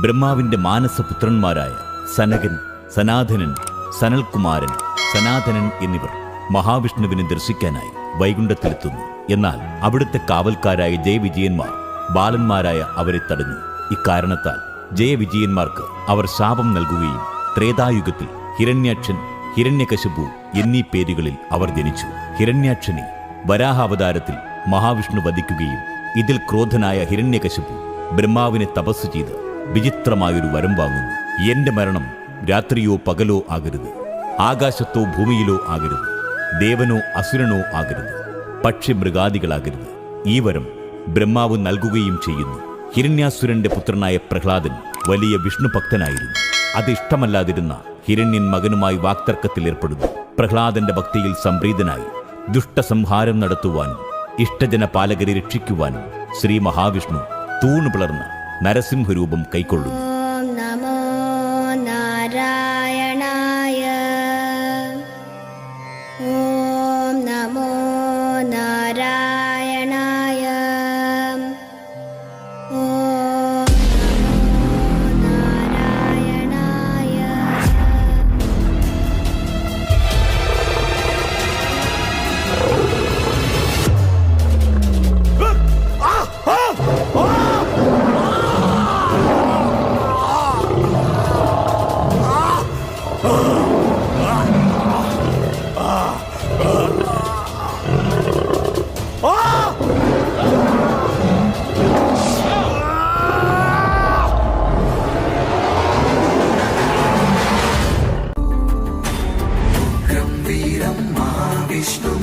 ബ്രഹ്മാവിന്റെ മാനസപുത്രന്മാരായ സനകൻ, സനാതനൻ, സനൽകുമാരൻ, സനാതനൻ എന്നിവർ മഹാവിഷ്ണുവിനെ ദർശിക്കാനായി വൈകുണ്ഠത്തിലെത്തുന്നു. എന്നാൽ അവിടുത്തെ കാവൽക്കാരായ ജയവിജയന്മാർ ബാലന്മാരായ അവരെ തടഞ്ഞു. ഇക്കാരണത്താൽ ജയവിജയന്മാർക്ക് അവർ ശാപം നൽകുകയും ത്രേതായുഗത്തിൽ ഹിരണ്യാക്ഷൻ, ഹിരണ്യകശിപു എന്നീ പേരുകളിൽ അവർ ജനിച്ചു. ഹിരണ്യാക്ഷനെ വരാഹാവതാരത്തിൽ മഹാവിഷ്ണു വധിക്കുകയും ഇതിൽ ക്രോധനായ ഹിരണ്യകശിപു ബ്രഹ്മാവിനെ തപസ് ചെയ്ത് വിചിത്രമായൊരു വരം വാങ്ങുന്നു. എന്റെ മരണം രാത്രിയോ പകലോ ആകരുത്, ആകാശത്തോ ഭൂമിയിലോ ആകരുത്, ദേവനോ അസുരനോ ആകരുത്, പക്ഷി മൃഗാദികളാകരുത്. ഈ വരം ബ്രഹ്മാവ് നൽകുകയും ചെയ്യുന്നു. ഹിരണ്യാസുരന്റെ പുത്രനായ പ്രഹ്ലാദൻ വലിയ വിഷ്ണു ഭക്തനായിരുന്നു. അത് ഇഷ്ടമല്ലാതിരുന്ന ഹിരണ്യൻ മകനുമായി വാക്തർക്കത്തിൽ ഏർപ്പെടുന്നു. പ്രഹ്ലാദന്റെ ഭക്തിയിൽ സംപ്രീതനായി ദുഷ്ടസംഹാരം നടത്തുവാനും ഇഷ്ടജന പാലകരെ രക്ഷിക്കുവാനും ശ്രീ മഹാവിഷ്ണു തൂണു പിളർന്ന നരസിംഹരൂപം കൈക്കൊള്ളുന്നു. ഓം നമോ നാരായണായ. ഓം നമോ നാരായണായ. ഓം നമോ നാരായണായ. ഗംഭീരം മഹാവിഷ്ണു